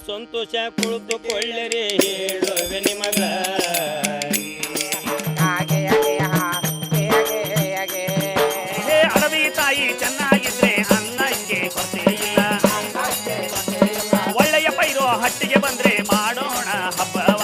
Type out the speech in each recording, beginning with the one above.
ಸಂತೋಷ ಕುಳಿತುಕೊಳ್ಳಿರಿ ಹೇಳುವೆ ನಿಮಗ ಅಡವಿ ತಾಯಿ ಚೆನ್ನಾಗಿದ್ರೆ ಅನ್ನಕ್ಕೆ ಕೊರತೆ ಇಲ್ಲ ಒಳ್ಳೆಯ ಪೈರು ಹಟ್ಟಿಗೆ ಬಂದ್ರೆ ಮಾಡೋಣ ಹಬ್ಬವ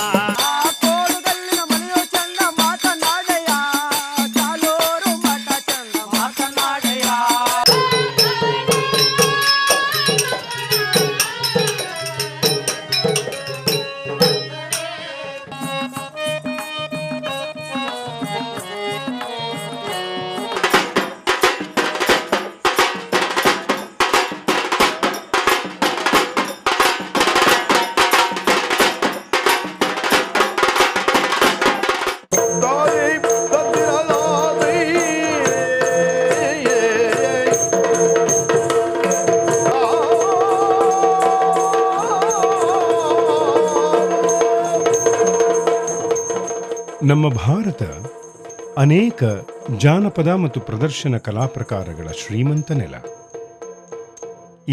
ನಮ್ಮ ಭಾರತ ಅನೇಕ ಜಾನಪದ ಮತ್ತು ಪ್ರದರ್ಶನ ಕಲಾ ಪ್ರಕಾರಗಳ ಶ್ರೀಮಂತ ನೆಲ.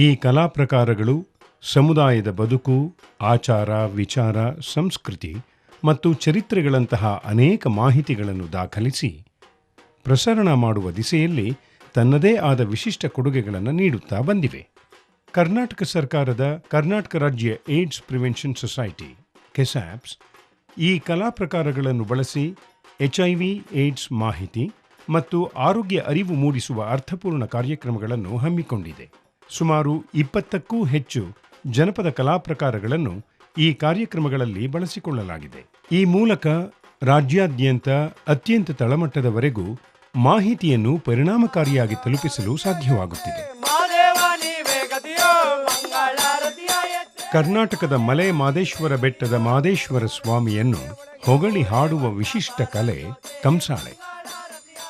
ಈ ಕಲಾ ಪ್ರಕಾರಗಳು ಸಮುದಾಯದ ಬದುಕು, ಆಚಾರ, ವಿಚಾರ, ಸಂಸ್ಕೃತಿ ಮತ್ತು ಚರಿತ್ರೆಗಳಂತಹ ಅನೇಕ ಮಾಹಿತಿಗಳನ್ನು ದಾಖಲಿಸಿ ಪ್ರಸರಣ ಮಾಡುವ ದಿಸೆಯಲ್ಲಿ ತನ್ನದೇ ಆದ ವಿಶಿಷ್ಟ ಕೊಡುಗೆಗಳನ್ನು ನೀಡುತ್ತಾ ಬಂದಿವೆ. ಕರ್ನಾಟಕ ಸರ್ಕಾರದ ಕರ್ನಾಟಕ ರಾಜ್ಯ ಏಡ್ಸ್ ಪ್ರಿವೆನ್ಷನ್ ಸೊಸೈಟಿ ಕೆಸಾಪ್ಸ್ ಈ ಕಲಾ ಪ್ರಕಾರಗಳನ್ನು ಬಳಸಿ HIV ಏಡ್ಸ್ ಮಾಹಿತಿ ಮತ್ತು ಆರೋಗ್ಯ ಅರಿವು ಮೂಡಿಸುವ ಅರ್ಥಪೂರ್ಣ ಕಾರ್ಯಕ್ರಮಗಳನ್ನು ಹಮ್ಮಿಕೊಂಡಿದೆ. ಸುಮಾರು 20ಕ್ಕೂ ಹೆಚ್ಚು ಜನಪದ ಕಲಾ ಪ್ರಕಾರಗಳನ್ನು ಈ ಕಾರ್ಯಕ್ರಮಗಳಲ್ಲಿ ಬಳಸಿಕೊಳ್ಳಲಾಗಿದೆ. ಈ ಮೂಲಕ ರಾಜ್ಯಾದ್ಯಂತ ಅತ್ಯಂತ ತಳಮಟ್ಟದವರೆಗೂ ಮಾಹಿತಿಯನ್ನು ಪರಿಣಾಮಕಾರಿಯಾಗಿ ತಲುಪಿಸಲು ಸಾಧ್ಯವಾಗುತ್ತಿದೆ. ಕರ್ನಾಟಕದ ಮಲೆ ಮಾದೇಶ್ವರ ಬೆಟ್ಟದ ಮಾದೇಶ್ವರ ಸ್ವಾಮಿಯನ್ನು ಹೊಗಳಿ ಹಾಡುವ ವಿಶಿಷ್ಟ ಕಲೆ ಕಂಸಾಳೆ.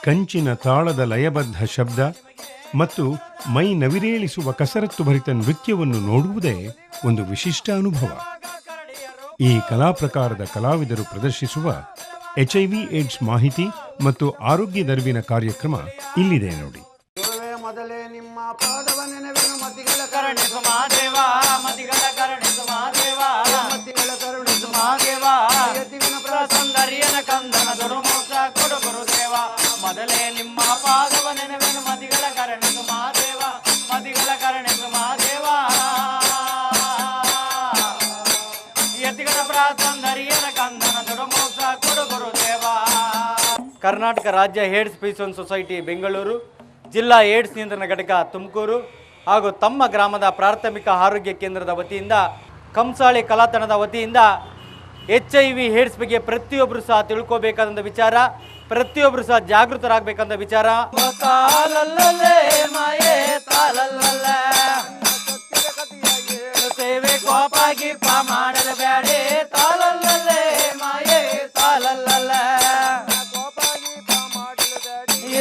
ಕಂಚಿನ ತಾಳದ ಲಯಬದ್ಧ ಶಬ್ದ ಮತ್ತು ಮೈ ನವಿರೇಳಿಸುವ ಕಸರತ್ತು ಭರಿತ ನೃತ್ಯವನ್ನು ನೋಡುವುದೇ ಒಂದು ವಿಶಿಷ್ಟ ಅನುಭವ. ಈ ಕಲಾ ಪ್ರಕಾರದ ಕಲಾವಿದರು ಪ್ರದರ್ಶಿಸುವ HIV ಏಡ್ಸ್ ಮಾಹಿತಿ ಮತ್ತು ಆರೋಗ್ಯದ ಅರಿವಿನ ಕಾರ್ಯಕ್ರಮ ಇಲ್ಲಿದೆ ನೋಡಿ. ಮೊದಲೇ ನಿಮ್ಮ ಪಾದವ ನೆನವೆನು ಮತಿಗಳ ಕರುಣಿಸು ಮಾದೇವ ಮತಿಗಳ ಕರುಣಿಸು ಮಾದೇವ ಮತಿಗಳ ಕರುಣಿಸು ಮಾದೇವ ಯತಿವಿನ ಸೌಂದರ್ಯನ ಕಂದನ ದುರ್ಮೋಕ್ಷ ಕೊಡು ಗುರುದೇವ ಮೊದಲೇ ನಿಮ್ಮ ಪಾದವ ನೆನವೆನು ಮತಿಗಳ ಕರುಣಿಸು ಮಾದೇವ ಮತಿಗಳ ಕರುಣಿಸು ಮಾದೇವ ಯತಿಗಳ ಸೌಂದರ್ಯನ ಕಂದನ ದುರ್ಮೋಕ್ಷ ಕೊಡು ಗುರುದೇವ. ಕರ್ನಾಟಕ ರಾಜ್ಯ ಏಡ್ಸ್ ಪ್ರಿವೆನ್ಷನ್ ಸೊಸೈಟಿ ಬೆಂಗಳೂರು, ಜಿಲ್ಲಾ ಏಡ್ಸ್ ನಿಯಂತ್ರಣ ಘಟಕ ತುಮಕೂರು ಹಾಗೂ ತಮ್ಮ ಗ್ರಾಮದ ಪ್ರಾಥಮಿಕ ಆರೋಗ್ಯ ಕೇಂದ್ರದ ವತಿಯಿಂದ ಕಂಸಾಳೆ ಕಲಾತನದ ವತಿಯಿಂದ HIV ಏಡ್ಸ್ ಬಗ್ಗೆ ಪ್ರತಿಯೊಬ್ಬರು ಸಹ ತಿಳ್ಕೋಬೇಕಾದಂಥ ವಿಚಾರ, ಪ್ರತಿಯೊಬ್ಬರು ಸಹ ಜಾಗೃತರಾಗಬೇಕಂತ ವಿಚಾರ. ಸೇವೆ ಕೋಪಾಗಿ ಮಾಡಲು ಬ್ಯಾಡೆ ತಾಲಲ್ಲೇ ಮಾಯೇ ತಾಲಲ್ಲ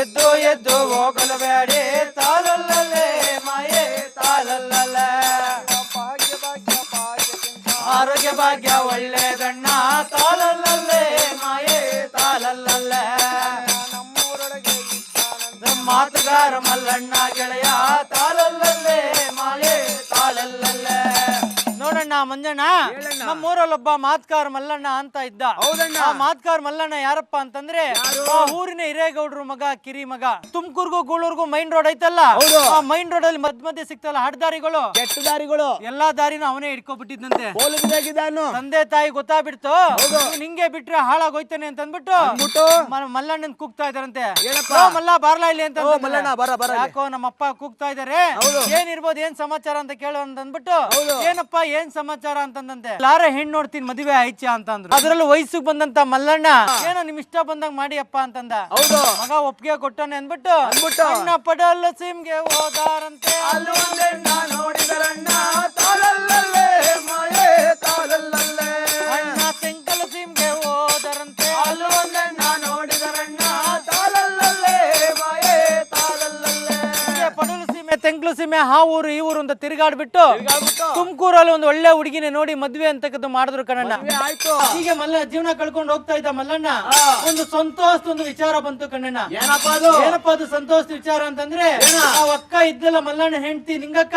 ಎದ್ದು ಎದ್ದು ಹೋಗಲು ಬ್ಯಾಡೆ ತಾಲಲ್ಲೇ ಮಾಯೇ ತಾಲಲ್ಲ ಆರೋಗ್ಯ ಭಾಗ್ಯ ಒಳ್ಳೆದಣ್ಣ ತಾಲಲ್ಲೇ ಮಾಯೇ ತಾಲಲ್ಲ ಮಾತುಗಾರ ಮಲ್ಲಣ್ಣ ಗೆಳೆಯ ತಾಲಲ್ಲೇ ಮಾಯೇ ತಾಲಲ್ಲ. ನೋಡಣ್ಣ ಮಂಜಣ್ಣ, ನಮ್ಮೂರಲ್ಲೊಬ್ಬ ಮಾತ್ಕಾರ ಮಲ್ಲಣ್ಣ ಅಂತ ಇದ್ದ. ಆ ಮಾತ್ಕಾರ ಮಲ್ಲಣ್ಣ ಯಾರಪ್ಪ ಅಂತಂದ್ರೆ ಆ ಊರಿನ ಹಿರೇಗೌಡ್ರು ಮಗ, ಕಿರಿ ಮಗ. ತುಮಕೂರ್ಗೂ ಗೂಳೂರ್ಗೂ ಮೈನ್ ರೋಡ್ ಐತಲ್ಲ, ಆ ಮೈನ್ ರೋಡ್ ಅಲ್ಲಿ ಮಧ್ಯ ಸಿಕ್ತಲ್ಲ ಹಡ್ದಾರಿಗಳು, ಕೆಟ್ಟ ದಾರಿಗಳು, ಎಲ್ಲಾ ದಾರಿನ ಅವನೇ ಹಿಡ್ಕೊಬಿಟ್ಟಿದ್ದಂತೆ. ತಂದೆ ತಾಯಿ ಗೊತ್ತಾಗ್ಬಿಡ್ತು, ನಿಂಗೆ ಬಿಟ್ರೆ ಹಾಳಾಗೋಯ್ತಾನೆ ಅಂತ ಅಂದ್ಬಿಟ್ಟು ಮಲ್ಲಣ್ಣನ್ ಕೂಗ್ತಾ ಇದಾರಂತೆ. ಮಲ್ಲ ಬಾರ್ಲಾ ಇಲ್ಲಿ ಅಂತ. ಯಾಕೋ ನಮ್ಮಪ್ಪ ಕೂಗ್ತಾ ಇದಾರೆ, ಏನಿರ್ಬೋದು, ಏನ್ ಸಮಾಚಾರ ಅಂತ ಕೇಳೋ ಅಂತ ಅಂದ್ಬಿಟ್ಟು, ಏನಪ್ಪ ಏನ್ ಸಮಾಚಾರ ಅಂತಂದಂತೆ. ಲಾರ ಹೆಣ್ಣು ನೋಡ್ತೀನಿ ಮದುವೆ ಆಯ್ಚ ಅಂತ ಅಂದ್ರು. ಅದ್ರಲ್ಲೂ ವಯಸ್ಸಿಗೆ ಬಂದಂತ ಮಲ್ಲಣ್ಣ ಏನೋ ನಿಮ್ ಇಷ್ಟ ಬಂದಂಗ ಮಾಡಿ ಅಪ್ಪ ಅಂತಂದ. ಮಗ ಒಪ್ಪಿಗೆ ಕೊಟ್ಟಾನೆ ಅಂದ್ಬಿಟ್ಟು ಅಣ್ಣ ಪಡಲ್ಲ ಸಿಮ್ಗೆ ಹೋದಾರಂತೆ. ಅಣ್ಣ ತೆಂಕಲ ಸಿಮ್ಗೆ ಹೋದರಂತೆ. ಪಡಲು ಸೀಮೆ ತೆಂಕ್ಲು ಸೀಮೆ ಆ ಊರು ಈ ಊರು ಅಂತ ತಿರುಗಾಡ್ಬಿಟ್ಟು ತುಮಕೂರಲ್ಲಿ ಒಂದು ಒಳ್ಳೆ ಹುಡುಗಿನೇ ನೋಡಿ ಮದ್ವೆ ಅಂತಕ್ಕದ್ದು ಮಾಡಿದ್ರು ಕಣಣ್ಣ. ಹೀಗೆ ಮಲ್ಲ ಜೀವನ ಕಳ್ಕೊಂಡು ಹೋಗ್ತಾ ಇದ್ದ ಮಲ್ಲಣ್ಣ ಒಂದು ಸಂತೋಷದ ಒಂದು ವಿಚಾರ ಬಂತು ಕಣ್ಣಣ್ಣ. ಏನಪ್ಪಾ ಅದು ಸಂತೋಷದ ವಿಚಾರ ಅಂತಂದ್ರೆ ಆ ಅಕ್ಕ ಇದ್ದಲ್ಲ ಮಲ್ಲಣ್ಣ ಹೆಂಡತಿ ನಿಂಗಕ್ಕ,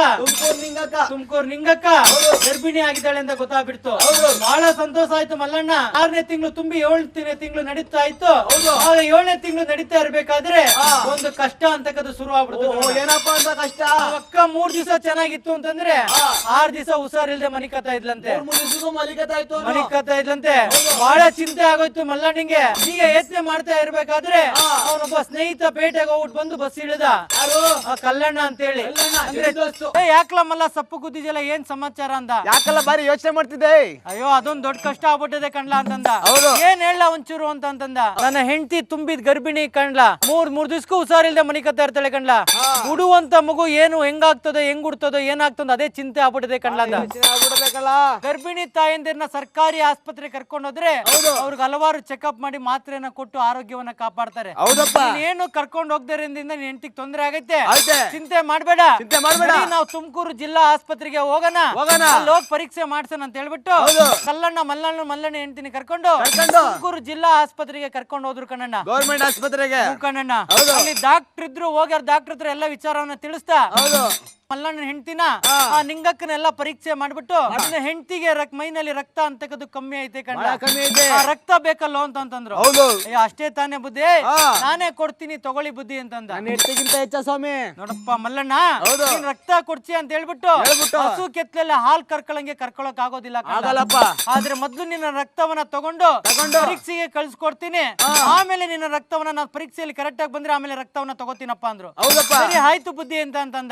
ತುಮಕೂರು ನಿಂಗಕ್ಕ ಗರ್ಭಿಣಿ ಆಗಿದ್ದಾಳೆ ಅಂತ ಗೊತ್ತಾಗ್ಬಿಡ್ತು. ಬಹಳ ಸಂತೋಷ ಆಯ್ತು ಮಲ್ಲಣ್ಣ. 6ನೇ ತಿಂಗಳು ತುಂಬಿ 7ನೇ ತಿಂಗಳು ನಡೀತಾ ಇತ್ತು. ಆಗ 7ನೇ ತಿಂಗಳು ನಡೀತಾ ಇರ್ಬೇಕಾದ್ರೆ ಒಂದು ಕಷ್ಟ ಅಂತಕ್ಕದ್ದು ಶುರು ಆಗ್ಬಿಡ್ತು. ಏನಪ್ಪಾ ಅಂತ ಕಷ್ಟ? ಅಕ್ಕ 3 ದಿವಸ ಚೆನ್ನಾಗಿತ್ತು ಅಂತಂದ್ರೆ 6 ದಿವಸ ಹುಷಾರಿಲ್ದೆ ಮನಿಕತಾ ಇದ್ಲಂತೆ. ಮನಿಕತಾ ಇದ್ಲಂತೆ. ಬಹಳ ಚಿಂತೆ ಆಗೋಯ್ತು ಮಲ್ಲಣ್ಣಿಗೆ. ಹೀಗೆ ಯೋಚನೆ ಮಾಡ್ತಾ ಇರ್ಬೇಕಾದ್ರೆ ಅವನೊಬ್ಬ ಸ್ನೇಹಿತ ಪೇಟೆಗೆ ಹೋಗ್ಬಿಟ್ಟು ಬಂದು ಬಸ್ ಇಳಿದ. ಕಲ್ಲಣ್ಣ ಅಂತ ಹೇಳಿ. ಯಾಕಲ ಮಲ್ಲ ಸಪ್ಪು ಗುದ್ದಿದೆಲ್ಲ ಏನ್ ಸಮಾಚಾರ ಅಂದ. ಯಾಕಲ್ಲ ಬಾರಿ ಯೋಚನೆ ಮಾಡ್ತಿದ್ದೆ? ಅಯ್ಯೋ ಅದೊಂದ್ ದೊಡ್ಡ ಕಷ್ಟ ಆಗ್ಬಿಟ್ಟಿದೆ ಕಣ್ಲಾ ಅಂತಂದ. ಏನ್ ಹೇಳ ಒಂಚೂರು ಅಂತಂದ. ನನ್ನ ಹೆಂಡತಿ ತುಂಬಿದ್ ಗರ್ಭಿಣಿ ಕಣ್ಲಾ. 3 ದಿವ್ಸಕ್ಕೂ ಹುಷಾರಿಲ್ದೆ ಮನಿಕತ್ತಾ ಇರ್ತಾಳೆ ಕಣ್ಲಾ. ಉಡುವಂತ ಮಗು ಏನು ಹೆಂಗಾಗ್ತದೋ ಹೆಂಗ್ ಉಡ್ತದೋ ಏನಾಗ್ತದೋ ಅದೇ ಚಿಂತೆ ಆಗ್ಬಿಟ್ಟಿದೆ ಕಣ್ಲಾ ಅಂದ. ಗರ್ಭಿಣಿ ತಾಯಂದಿರನ್ನ ಸರ್ಕಾರಿ ಆಸ್ಪತ್ರೆ ಕರ್ಕೊಂಡೋದ್ರೆ ಅವ್ರಿಗೆ ಹಲವಾರು ಚೆಕ್ಅಪ್ ಮಾಡಿ ಮಾತ್ರೆನ ಕೊಟ್ಟು ಆರೋಗ್ಯವನ್ನ ಕಾಪಾಡ್ತಾರೆ. ಏನು ಕರ್ಕೊಂಡು ಹೋಗ್ದರಿಂದ ನಿನ್ ಹೆಂಡತಿಗೆ ತೊಂದರೆ ಆಗೈತೆ, ಚಿಂತೆ ಮಾಡ್ಬೇಡ. ನಾವು ತುಮಕೂರು ಜಿಲ್ಲಾ ಆಸ್ಪತ್ರೆಗೆ ಹೋಗೋಣ, ಅಲ್ಲಿ ಹೋಗಿ ಪರೀಕ್ಷೆ ಮಾಡ್ಸೋಣ ಅಂತ ಹೇಳ್ಬಿಟ್ಟು ಕಲ್ಲಣ್ಣ ಮಲ್ಲಣ್ಣ ಹೆಂಡತಿನ ಕರ್ಕೊಂಡು ತುಮಕೂರು ಜಿಲ್ಲಾ ಆಸ್ಪತ್ರೆಗೆ ಕರ್ಕೊಂಡು ಹೋದ್ರು ಕಣ್ಣಣ್ಣ. ಗೌರ್ಮೆಂಟ್ ಆಸ್ಪತ್ರೆಗೆ ಕಣ್ಣಣ್ಣ. ಅಲ್ಲಿ ಡಾಕ್ಟರ್ ಇದ್ರು. ಹೋಗ್ಯಾರ ಡಾಕ್ಟರ್ ಹತ್ರ ಎಲ್ಲ ವಿಚಾರವನ್ನ ತಿಳಿಸ್ತಾ ಮಲ್ಲಣ್ಣ ಹೆಂಡತಿನ ಆ ನಿಂಗಕ್ಕನೆಲ್ಲ ಪರೀಕ್ಷೆ ಮಾಡ್ಬಿಟ್ಟು ನನ್ನ ಹೆಂಡತಿಗೆ ಮೈನಲ್ಲಿ ರಕ್ತ ಅಂತಕ್ಕದ್ದು ಕಮ್ಮಿ ಐತೆ ಕಣ್ಣ. ರಕ್ತ ಬೇಕಲ್ಲ ಅಂತಂದ್ರು. ಅಷ್ಟೇ ತಾನೇ ಬುದ್ಧಿ, ನಾನೇ ಕೊಡ್ತೀನಿ ತಗೊಳ್ಳಿ ಬುದ್ಧಿ ಅಂತಂದ. ಹೆಚ್ಚ ಸ್ವಾಮಿ ನೋಡಪ್ಪ ಮಲ್ಲಣ್ಣ, ನೀನ್ ರಕ್ತ ಕೊಡ್ಸಿ ಅಂತ ಹೇಳ್ಬಿಟ್ಟು ಹಸು ಕೆತ್ತಲೆಲ್ಲ ಹಾಲ್ ಕರ್ಕೊಳಕ್ ಆಗೋದಿಲ್ಲ. ಆದ್ರೆ ಮೊದ್ಲು ನಿನ್ನ ರಕ್ತವನ್ನ ತಗೊಂಡು ಪರೀಕ್ಷೆಗೆ ಕಳ್ಸಿಕೊಡ್ತೀನಿ. ಆಮೇಲೆ ನಿನ್ನ ರಕ್ತವನ್ನ ನಾನು ಪರೀಕ್ಷೆಯಲ್ಲಿ ಕರೆಕ್ಟ್ ಆಗಿ ಬಂದ್ರೆ ಆಮೇಲೆ ರಕ್ತವನ್ನ ತಗೋತೀನಪ್ಪ ಅಂದ್ರು. ಸರಿ ಆಯ್ತು ಬುದ್ಧಿ ಅಂತಂದ.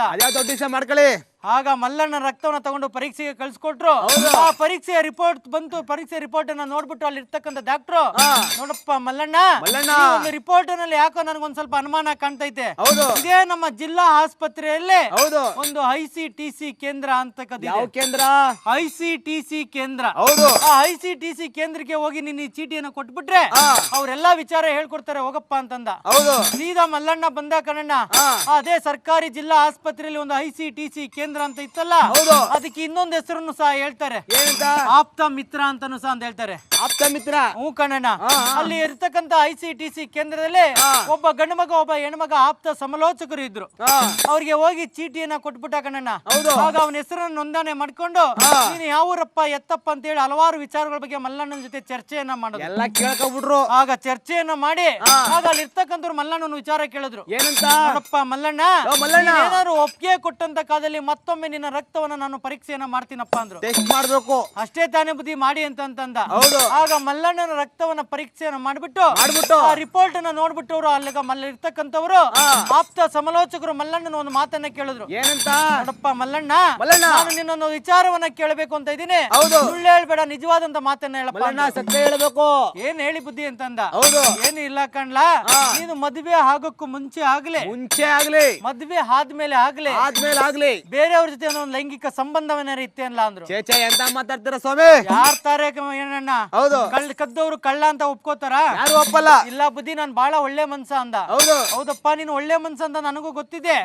ಮಾಡ್ಕೊಳ್ಳಿ. ಆಗ ಮಲ್ಲಣ್ಣ ರಕ್ತವನ್ನ ತಗೊಂಡು ಪರೀಕ್ಷೆಗೆ ಕಳ್ಸಿಕೊಟ್ರು. ಆ ಪರೀಕ್ಷೆಯ ರಿಪೋರ್ಟ್ ಬಂತು. ಪರೀಕ್ಷೆ ರಿಪೋರ್ಟ್ ಅನ್ನ ನೋಡ್ಬಿಟ್ಟು ಅಲ್ಲಿ ಇರ್ತಕ್ಕಂಥ ಡಾಕ್ಟ್ರು, ನೋಡಪ್ಪ ಮಲ್ಲಣ್ಣ, ಒಂದು ರಿಪೋರ್ಟ್ ನಲ್ಲಿ ಯಾಕೋ ನನಗೊಂದ್ ಸ್ವಲ್ಪ ಅನುಮಾನ ಕಾಣ್ತೈತೆ. ಇದೇ ನಮ್ಮ ಜಿಲ್ಲಾ ಆಸ್ಪತ್ರೆಯಲ್ಲೇ ಒಂದು ICTC ಕೇಂದ್ರ ಅಂತಕ್ಕದ್ದು. ಕೇಂದ್ರ? ICTC ಕೇಂದ್ರ. ಆ ICTC ಕೇಂದ್ರಕ್ಕೆ ಹೋಗಿ ನೀನ್ ಈ ಚೀಟಿಯನ್ನು ಕೊಟ್ಬಿಟ್ರೆ ಅವ್ರೆಲ್ಲಾ ವಿಚಾರ ಹೇಳ್ಕೊಡ್ತಾರೆ ಹೋಗಪ್ಪ ಅಂತಂದ. ಸೀದಾ ಮಲ್ಲಣ್ಣ ಬಂದ ಕಣಣ್ಣ. ಅದೇ ಸರ್ಕಾರಿ ಜಿಲ್ಲಾ ಆಸ್ಪತ್ರೆಯಲ್ಲಿ ಒಂದು ICTC ಕೇಂದ್ರ ಅಂತ ಇತ್ತಲ್ಲ, ಅದಕ್ಕೆ ಇನ್ನೊಂದು ಹೆಸರನ್ನು ಸಹ ಹೇಳ್ತಾರೆ. ಆಪ್ತ ಮಿತ್ರ ಅಂತಾನು ಸಹ ಅಂತ ಹೇಳ್ತಾರೆ. ಆಪ್ತ ಮಿತ್ರ? ಹ್ಞೂ ಕಣಣ್ಣ. ಅಲ್ಲಿ ಇರ್ತಕ್ಕಂಥ ICTC ಕೇಂದ್ರದಲ್ಲಿ ಒಬ್ಬ ಗಂಡು ಮಗ ಒಬ್ಬ ಹೆಣ್ಮಗ ಆಪ್ತ ಸಮಾಲೋಚಕರು ಇದ್ರು. ಅವ್ರಿಗೆ ಹೋಗಿ ಚೀಟಿಯನ್ನ ಕೊಟ್ಬಿಟ್ಟ ಕಣಣ್ಣ. ಆಗ ಅವನ ಹೆಸರನ್ನು ನೋಂದಣಿ ಮಾಡ್ಕೊಂಡು ನೀನು ಯಾವ ಊರಪ್ಪ ಎತ್ತಪ್ಪ ಅಂತ ಹೇಳಿ ಹಲವಾರು ವಿಚಾರಗಳ ಬಗ್ಗೆ ಮಲ್ಲಣ್ಣನ ಜೊತೆ ಚರ್ಚೆಯನ್ನ ಮಾಡೋದು. ಎಲ್ಲ ಕೇಳ್ಕೊಬಿಟ್ರು. ಆಗ ಚರ್ಚೆಯನ್ನ ಮಾಡಿ ಆಗ ಅಲ್ಲಿ ಇರ್ತಕ್ಕಂಥವ್ರು ಮಲ್ಲಣ್ಣನ ವಿಚಾರ ಕೇಳಿದ್ರು. ಏನಂತ? ನೋಡಪ್ಪ ಮಲ್ಲಣ್ಣ, ಏನಾದ್ರು ಒಪ್ಪಿಗೆ ಕೊಟ್ಟಂತ ಕಾಲದಲ್ಲಿ ಮತ್ತೊಮ್ಮೆ ನಿನ್ನ ರಕ್ತವನ್ನ ನಾನು ಪರೀಕ್ಷೆಯನ್ನ ಮಾಡ್ತೀನಪ್ಪ ಅಂದ್ರು. ಟೆಸ್ಟ್ ಮಾಡ್ಬೇಕು. ಅಷ್ಟೇ ತಾನೇ ಬುದ್ಧಿ ಮಾಡಿ ಅಂತಂದ. ಆಗ ಮಲ್ಲಣ್ಣನ ರಕ್ತವನ್ನ ಪರೀಕ್ಷೆಯನ್ನ ಮಾಡ್ಬಿಟ್ಟು ಆ ರಿಪೋರ್ಟ್ ಅನ್ನ ನೋಡ್ಬಿಟ್ಟು ಅವರು ಅಲ್ಲಿ ಇರ್ತಕ್ಕಂಥವ್ರು ಆಪ್ತ ಸಮಾಲೋಚಕರು ಮಲ್ಲಣ್ಣನ ಒಂದು ಮಾತನ್ನ ಕೇಳಿದ್ರು. ಏನಂತ? ನೋಡಪ್ಪ ಮಲ್ಲಣ್ಣ, ನಾನು ನಿನ್ನೊಂದು ವಿಚಾರವನ್ನ ಕೇಳಬೇಕು ಅಂತ ಇದ್ದೀನಿ. ಸುಳ್ಳು ಹೇಳ್ಬೇಡ, ನಿಜವಾದಂತ ಮಾತನ್ನ ಹೇಳಪ್ಪ. ಸತ್ಯ ಹೇಳ್ಬೇಕು. ಏನ್ ಹೇಳಿ ಬುದ್ಧಿ ಅಂತಂದ. ಏನು ಇಲ್ಲ ಕಣ್ಲಾ, ನೀನು ಮದುವೆ ಆಗೋಕ್ಕೂ ಮುಂಚೆ ಆಗ್ಲಿ ಮದುವೆ ಆದ್ಮೇಲೆ ಆಗ್ಲಿ ಬೇರೆಯವ್ರ ಜೊತೆ ಒಂದು ಲೈಂಗಿಕ ಸಂಬಂಧವನ್ನ ಇತ್ತೆ ಅಲ್ಲ ಅಂದ್ರು. ಎಂತ ಮಾತಾಡ್ತೀರ ಸ್ವಾಮಿ? ಯಾರ್ ತಾರೆ ಏನಣ್ಣ, ಕದ್ದವ್ರು ಕಳ್ಳ ಅಂತ ಒಪ್ಕೋತಾರ? ಯಾರು ಒಪ್ಪಲ್ಲ. ಇಲ್ಲ ಬುದ್ಧಿ, ನಾನ್ ಬಹಳ ಒಳ್ಳೆ ಮನ್ಸ ಅಂದ. ಹೌದಪ್ಪ, ನೀನು ಒಳ್ಳೆ ಮನ್ಸ ಅಂತ ನನಗೂ ಗೊತ್ತಿದೆ.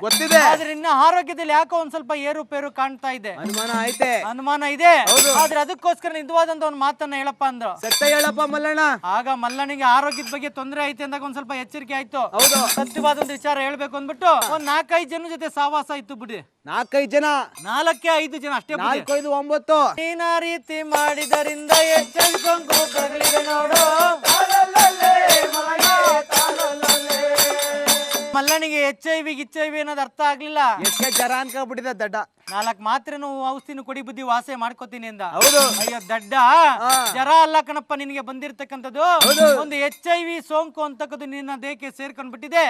ಆದ್ರೆ ನಿನ್ನ ಆರೋಗ್ಯದಲ್ಲಿ ಯಾಕೋ ಒಂದ್ ಸ್ವಲ್ಪ ಏರುಪೇರು ಕಾಣ್ತಾ ಇದೆ, ಅನುಮಾನ ಇದೆ. ಆದ್ರೆ ಅದಕ್ಕೋಸ್ಕರ ನಿಜವಾದಂತ ಒಂದು ಮಾತನ್ನ ಹೇಳಪ್ಪ ಅಂದ್ರು. ಸತ್ಯ ಹೇಳಪ್ಪ ಮಲ್ಲಣ್ಣ. ಆಗ ಮಲ್ಲಣ್ಣಿಗೆ ಆರೋಗ್ಯದ ಬಗ್ಗೆ ತೊಂದರೆ ಐತೆ ಅಂದಾಗ ಒಂದ್ ಸ್ವಲ್ಪ ಎಚ್ಚರಿಕೆ ಆಯ್ತು. ಸತ್ಯವಾದಂತ ವಿಚಾರ ಹೇಳ್ಬೇಕು ಅಂದ್ಬಿಟ್ಟು ಒಂದ್ 4-5 ಜನ ಜೊತೆ ಸಹವಾಸ ಇತ್ತು ಬಿಡಿ. 4-5 ಜನ? 4-5 ಜನ ಅಷ್ಟೇ. 4-5 9. ನೀನ ರೀತಿ ಮಾಡಿದರಿಂದ ಎಚ್ಚರಿಕೊಂಡು ತಗಲಿದೆ ನೋಡು. ಮಲ್ಲನಿಗೆ HIV ಅನ್ನೋದು ಅರ್ಥ ಆಗ್ಲಿಲ್ಲ. ಜರ ಅನ್ಕೊಂಡ್ಬಿಟ್ಟಿದೆ ದಡ್ಡ. 4 ಮಾತ್ರೆನು ಔಷಧಿನ ಕೊಡಿ ಬುದ್ಧಿ ವಾಸೆ ಮಾಡ್ಕೋತೀನಿ ಅಂದ. ಅಯ್ಯೋ ದಡ್ಡ, ಜರ ಅಲ್ಲ ಕಣಪ್ಪ ನಿನಗೆ ಬಂದಿರ್ತಕ್ಕಂಥದ್ದು. ಒಂದು HIV ಸೋಂಕು ಅಂತಕ್ಕದ್ದು ನಿನ್ನ ದೇಹಕ್ಕೆ ಸೇರ್ಕೊಂಡ್ಬಿಟ್ಟಿದೆ.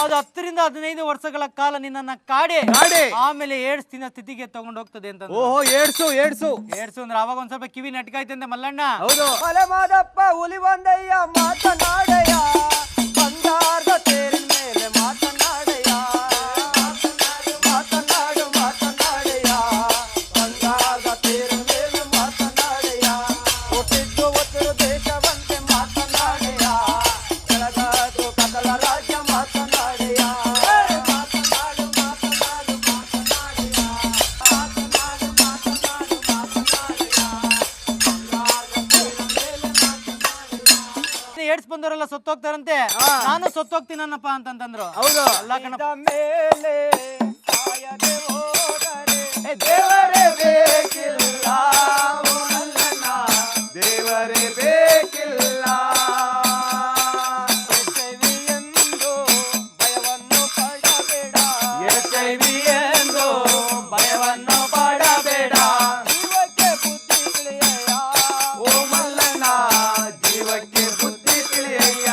ಅದು 10 ರಿಂದ 15 ವರ್ಷಗಳ ಕಾಲ ನಿನ್ನನ್ನ ಕಾಡಿ ಆಮೇಲೆ ಏಡ್ಸ್ ತಿನ್ನ ಸ್ಥಿತಿಗೆ ತಗೊಂಡು ಹೋಗ್ತದೆ ಅಂತ. ಏಡ್ಸು ಅಂದ್ರೆ ಅವಾಗ ಒಂದ್ ಸ್ವಲ್ಪ ಕಿವಿ ನಟ್ಕಾಯ್ತು ಅಂದೆ ಮಲ್ಲಣ್ಣ. ಮಾದಪ್ಪ ಹುಲಿ ಬಂದಯ್ಯ ಮಾತನಾಡಯ್ಯ ಬಂದಾರ್ದ ತೇರಿನ ಮೇಲೆ ಮಾತನಾಡಯ್ಯ ಮಾತನಾಡಯ್ಯ ಬಂದಾರ್ದ ತೇರಿನ ಮೇಲೆ ಮಾತನಾಡಯ್ಯ ಹುಟ್ಟಿದ್ದು ಒತ್ತರು ದೇಶವಂತೆ ಮಾತನಾಡಯ್ಯ ಕೆಳಗಾದು ಕದಲ ರಾಜ್ಯ ಮಾತನಾಡಯ್ಯ ಮಾತನಾಡು ಏಡ್ಸ್ ಬಂದವರೆಲ್ಲ ಸತ್ತೋಗ್ತಾರಂತೆ, ನಾನು ಸತ್ತೋಗ್ತೀನನ್ನಪ್ಪ ಅಂತಂದ್ರು. ಹೌದು. ಅಲ್ಲ ಕಣಪ್ಪ, ಮೇಲೆ ಸಾಯದೆ ಹೋದರೆ ದೇವರೇ ಬೇಕಿಲ್ಲ ಓ ಮಲ್ಲಣ್ಣ, ದೇವರೇ ಬೇಕಿಲ್ಲ. ಎಂದು ಭಯವನ್ನು ಪಡಬೇಡ, HIV ಎಂದು ಭಯವನ್ನು ಪಡಬೇಡ ಜೀವಕ್ಕೆ ಬುದ್ಧಿ ತಿಳಿಯಯ್ಯ. ಓ ಮಲ್ಲಣ್ಣ, ಜೀವಕ್ಕೆ ಬುದ್ಧಿ ತಿಳಿಯಯ್ಯ.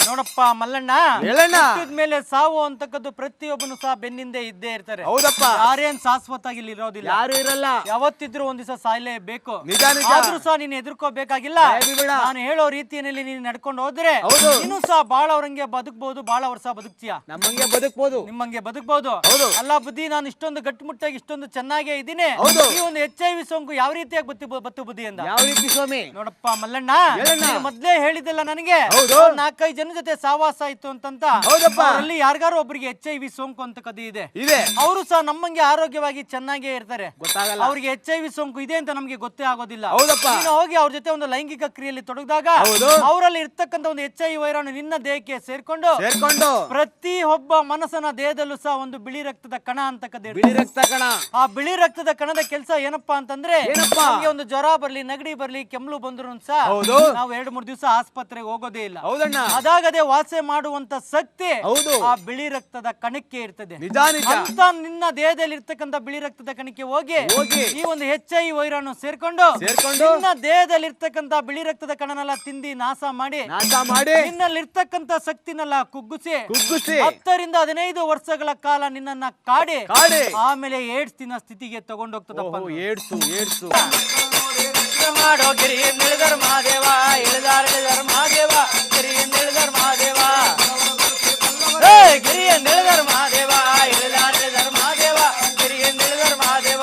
ನೋಡಪ್ಪ ಮಲ್ಲಣ್ಣ, ಹೇಳಣ್ಣ. ಮೇಲೆ ಸಾವು ಅಂತಕ್ಕದ್ದು ಪ್ರತಿಯೊಬ್ಬನು ಸಹ ಬೆನ್ನಿಂದೆ ಇದ್ದೇ ಇರ್ತಾರೆ. ಹೌದಪ್ಪ. ಯಾರೇನ್ ಶಾಶ್ವತವಾಗಿ ಇಲ್ಲಿ ಇರೋದಿಲ್ಲ, ಯಾರು ಇರಲ್ಲ. ಯಾವತ್ತಿದ್ರು ಒಂದ್ ದಿವಸ ಸಾಯ್ಲೇಬೇಕು. ನಿಜ ನಿಜ. ಆದ್ರೂ ಸಹ ನೀನ್ ಎದುರ್ಕೋಬೇಕಾಗಿಲ್ಲ. ಭಯಬಿಡ. ನಾನು ಹೇಳೋ ರೀತಿಯಲ್ಲಿ ನೀನ್ ನಡ್ಕೊಂಡು ಹೋದ್ರೆ ಹೌದು. ನೀನು ಸಹ ಬಾಳ ಅವ್ರಂಗೆ ಬದುಕ್ಬಹುದು, ಬಾಳ ವರ್ಷ ಬದುಕ್ತೀಯ, ನಮ್ಮಂಗೆ ಬದುಕ್ಬೋದು. ನಿಮ್ಮಂಗೆ ಬದುಕ್ಬಹುದು. ಹೌದು. ಅಲ್ಲ ಬುದ್ಧಿ, ನಾನು ಇಷ್ಟೊಂದು ಗಟ್ಟಿಮುಟ್ಟಾಗಿ ಇಷ್ಟೊಂದು ಚೆನ್ನಾಗೇ ಇದ್ದೀನಿ, ಹೌದು. ಈ ಒಂದು HIV ಸೋಂಕು ಯಾವ ರೀತಿಯಾಗಿ ಬತ್ತು ಬುದ್ಧಿ ಅಂತ. ಯಾವ ರೀತಿ ಸ್ವಾಮಿ? ನೋಡಪ್ಪ ಮಲ್ಲಣ್ಣ, ಹೇಳಣ್ಣ. ನೀನು ಮೊದ್ಲೇ ಹೇಳಿದ್ದಲ್ಲ ನನಗೆ, ಹೌದು. 4-5 ಜನ ಜೊತೆ ಸಾವಾಸ ಆಯ್ತು ಅಂತಂತ. ಹೌದಪ್ಪ. ಅವರಲ್ಲಿ ಯಾರಿಗಾರು ಒಬ್ಬರಿಗೆ HIV ಸೋಂಕು ಅಂತ ಕದಿ ಇದೆ. ಇದೆ. ಅವರು ಸಹ ನಮ್ಮಂಗೆ ಆರೋಗ್ಯವಾಗಿ ಚೆನ್ನಾಗೇ ಇರ್ತಾರೆ. ಗೊತ್ತಾಗಲ್ಲ. ಅವ್ರಿಗೆ HIV ಸೋಂಕು ಇದೆ ಅಂತ ನಮ್ಗೆ ಗೊತ್ತೇ ಆಗೋದಿಲ್ಲ. ಹೌದಪ್ಪ. ನೀನು ಹೋಗಿ ಅವ್ರ ಜೊತೆ ಒಂದು ಲೈಂಗಿಕ ಕ್ರಿಯೆಯಲ್ಲಿ ತೊಡಗಿದಾಗ ಹೌದು. ಅವರಲ್ಲಿ ಇರ್ತಕ್ಕಂಥ ಒಂದು HIV ವೈರಾಣು ನಿನ್ನ ದೇಹಕ್ಕೆ ಸೇರ್ಕೊಂಡು ಪ್ರತಿ ಒಬ್ಬ ಮನಸ್ಸನ ದೇಹದಲ್ಲೂ ಸಹ ಒಂದು ಬಿಳಿ ರಕ್ತದ ಕಣ ಅಂತ ಬಿಳಿ ರಕ್ತ ಕಣ. ಆ ಬಿಳಿ ರಕ್ತದ ಕಣದ ಕೆಲಸ ಏನಪ್ಪಾ ಅಂತಂದ್ರೆ, ಏನಪ್ಪ? ನಮ್ಗೆ ಒಂದು ಜ್ವರ ಬರ್ಲಿ, ನೆಗಡಿ ಬರ್ಲಿ, ಕೆಮ್ಮಲು ಬಂದ್ರು ಸಹ ಹೌದು. ನಾವು 2-3 ದಿವಸ ಆಸ್ಪತ್ರೆಗೆ ಹೋಗೋದೇ ಇಲ್ಲ. ಹೌದಣ್ಣ. ಅದಾಗದೆ ವಾಸೆ ಮಾಡುವಂತ ಶಕ್ತಿ ಹೌದು. ಆ ಬಿಳಿ ರಕ್ತದ ಕಣಕ್ಕೆ ಇರ್ತದೆ. ನಿಜ ನಿಜ. ಅಂತ ನಿನ್ನ ದೇಹದಲ್ಲಿ ಇರ್ತಕ್ಕಂಥ ಬಿಳಿ ರಕ್ತದ ಕಣಕ್ಕೆ ಹೋಗಿ ಹೋಗಿ ಈ ಒಂದು HIV ವೈರಾಣು ಸೇರ್ಕೊಂಡು ನಿನ್ನ ದೇಹದಲ್ಲಿ ಇರ್ತಕ್ಕಂಥ ಬಿಳಿ ರಕ್ತದ ಕಣನೆಲ್ಲ ತಿಂದಿ ನಾಶ ಮಾಡಿ ನಿನ್ನಲ್ಲಿ ಇರ್ತಕ್ಕಂಥ ಶಕ್ತಿನೆಲ್ಲ ಕುಗ್ಗಿಸಿ 10-15 ವರ್ಷಗಳ ಕಾಲ ನಿನ್ನನ್ನ ಕಾಡಿ ಆಮೇಲೆ ಏಡ್ಸ್ ದಿನ ಸ್ಥಿತಿಗೆ ತಗೊಂಡೋಗ್ತದಪ್ಪ. ಏಡ್ಸು ಮಾಡೋ ಗಿರಿ ನಿಳಿದರ ಮಹಾದೇವ, ಇಳಿದಾರ ಮಹಾದೇವ, ಗಿರಿ ನಿಳಿದರ ಮಹಾದೇವ, ಗಿರಿಯ ನಿಳಿದರ ಮಹಾದೇವ, ಇಳಿದಾರ ಮಹಾದೇವ, ಗಿರಿಯ ನಿಳಿದರ ಮಹಾದೇವ,